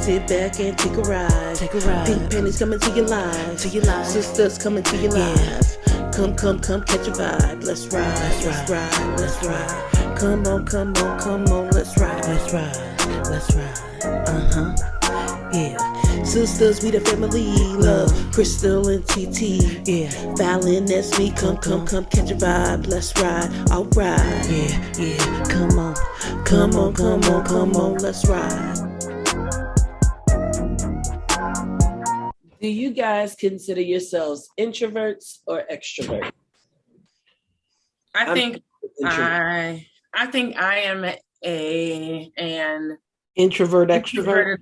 Sit back and take a ride. Take a ride. Pink panties coming to your life. To your life. Sisters coming to your life. Come, catch a vibe. Let's ride. Let's ride. Let's ride. Come on, let's ride. Let's ride. Let's ride. Yeah. Sisters, we the family. Love Crystal and TT. Yeah. Fallon, that's me. Come, catch a vibe. Let's ride. Alright. Yeah. Come on, let's ride. Do you guys consider yourselves introverts or extroverts? I think I am an introvert extrovert.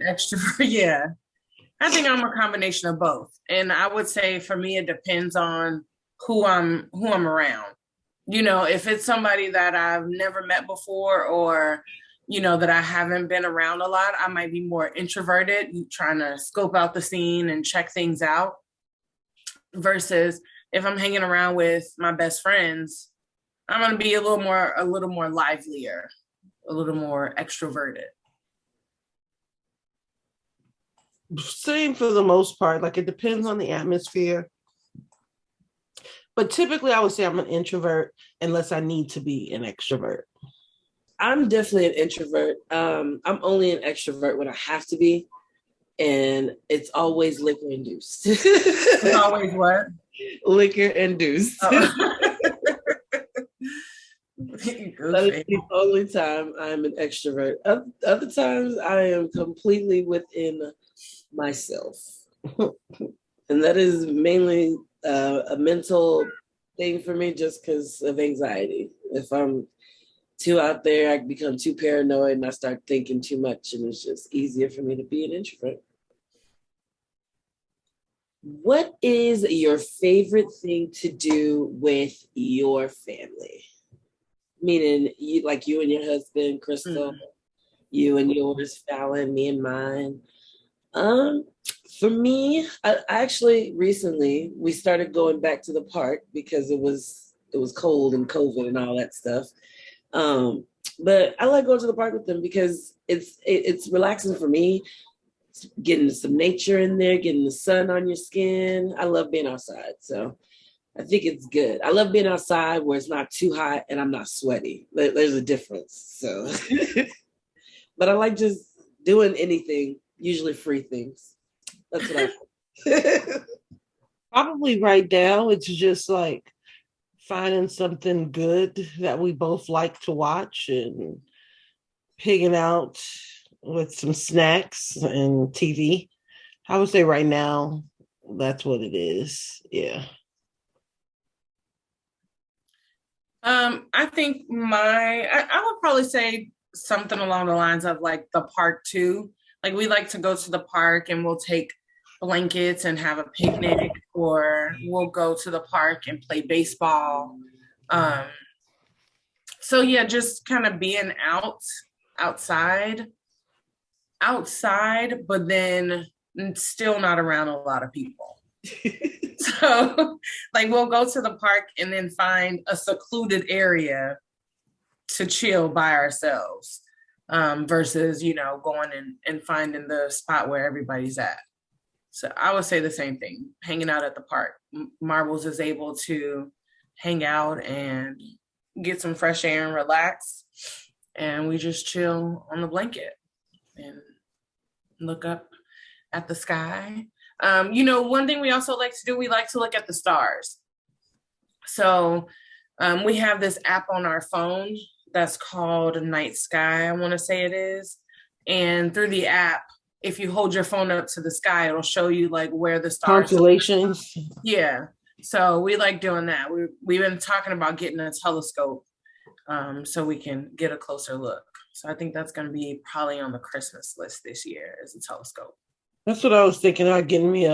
Yeah. I think I'm a combination of both. And I would say for me it depends on who I'm around. You know, if it's somebody that I've never met before or that I haven't been around a lot, I might be more introverted, trying to scope out the scene and check things out. Versus if I'm hanging around with my best friends, I'm going to be a little more livelier, a little more extroverted. Same for the most part. Like it depends on the atmosphere. But typically I would say I'm an introvert unless I need to be an extrovert. I'm definitely an introvert. I'm only an extrovert when I have to be. And it's always liquor induced. It's always what? Liquor induced. Oh. That is the only time I'm an extrovert. Other times I am completely within myself. And that is mainly a mental thing for me just because of anxiety. If I'm too out there, I become too paranoid and I start thinking too much, and it's just easier for me to be an introvert. What is your favorite thing to do with your family? Meaning, you and your husband, Crystal, you and yours, Fallon, me and mine. For me, I actually recently we started going back to the park because it was cold and COVID and all that stuff. But I like going to the park with them because it's relaxing for me. Getting some nature in there, getting the sun on your skin. I love being outside, so I think it's good. I love being outside where it's not too hot and I'm not sweaty. There's a difference. So, but I like just doing anything, usually free things. That's what I probably right now. It's just like finding something good that we both like to watch and pigging out with some snacks and TV. I would say right now, that's what it is. Yeah. I think I would probably say something along the lines of like the park too. Like we like to go to the park and we'll take blankets and have a picnic, or we'll go to the park and play baseball. So yeah, just kind of being outside, but then still not around a lot of people. So like we'll go to the park and then find a secluded area to chill by ourselves, versus, going and finding the spot where everybody's at. So I would say the same thing, hanging out at the park. Marbles is able to hang out and get some fresh air and relax. And we just chill on the blanket and look up at the sky. One thing we also like to do, we like to look at the stars. So we have this app on our phone that's called Night Sky, I want to say it is. And through the app, if you hold your phone up to the sky, it'll show you like where the stars constellations. Yeah. So we like doing that. We've been talking about getting a telescope so we can get a closer look. So I think that's going to be probably on the Christmas list this year, is a telescope. That's what I was thinking about, getting me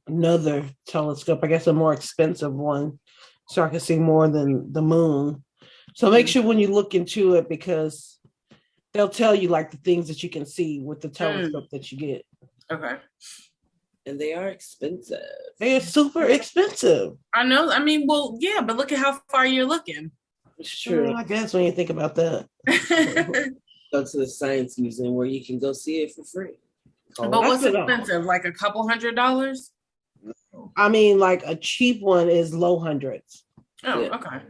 another telescope. I guess a more expensive one so I can see more than the moon. So make sure when you look into it, because they'll tell you like the things that you can see with the telescope that you get. Okay. And they are expensive. They are super expensive. I know. I mean, well, yeah, but look at how far you're looking. It's true. I guess when you think about that. Go to the Science Museum where you can go see it for free. But what's expensive? Like a couple $100s? I mean, like a cheap one is low hundreds. Oh, yeah. Okay.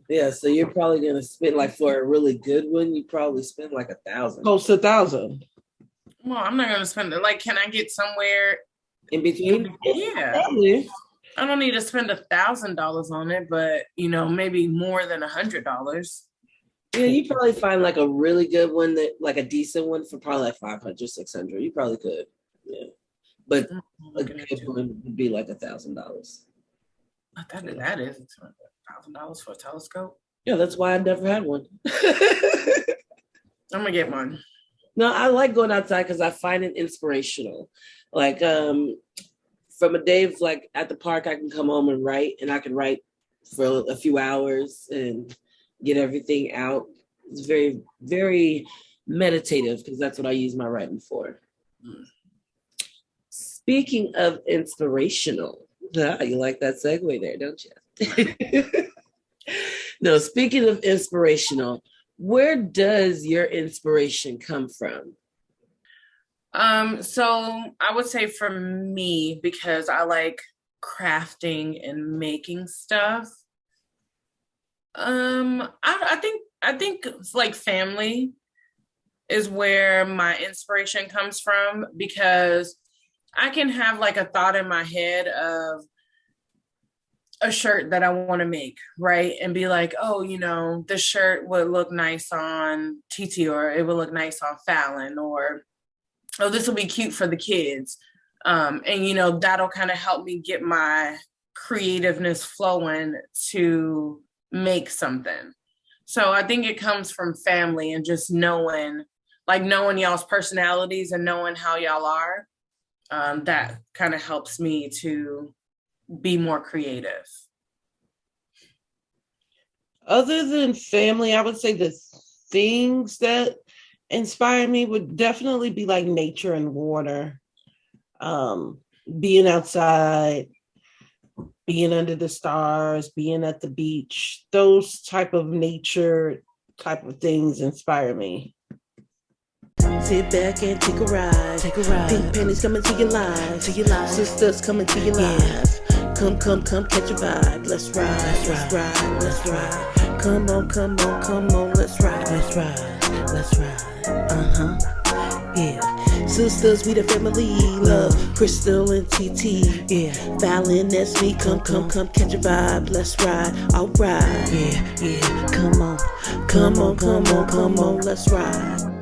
Yeah, so you're probably gonna spend like for a really good one, you probably spend like $1,000. Close to $1,000. Well, I'm not gonna spend it. Like, can I get somewhere in between? Yeah. I don't need to spend $1,000 on it, but maybe more than $100. Yeah, you probably find like a really good one that like a decent one for probably like 500, 600. You probably could. Yeah. But a good one would be like $1,000. That is $1,000 for a telescope. Yeah, that's why I never had one. I'm gonna get one. No, I like going outside because I find it inspirational. Like from a day of like at the park, I can come home and write, and I can write for a few hours and get everything out. It's very, very meditative because that's what I use my writing for. Speaking of inspirational, you like that segue there, don't you? No, speaking of inspirational, where does your inspiration come from? So I would say for me, because I like crafting and making stuff. I think like family is where my inspiration comes from, because I can have like a thought in my head of a shirt that I want to make, right? And be like, oh, this shirt would look nice on TT, or it would look nice on Fallon, or, oh, this will be cute for the kids. And, that'll kind of help me get my creativeness flowing to make something. So I think it comes from family and just knowing y'all's personalities and knowing how y'all are. That kind of helps me to be more creative. Other than family, I would say the things that inspire me would definitely be like nature and water. Being outside, being under the stars, being at the beach, those type of nature type of things inspire me. Sit back and take a ride. Pink panties coming to your life. Sisters coming to your life. Come, catch a vibe. Let's ride. Come on, let's ride. Yeah. Sisters, we the family. Love, Crystal and TT. Yeah. Fallon, that's me. Come, catch a vibe. Let's ride. All right. Yeah. Come on, let's ride.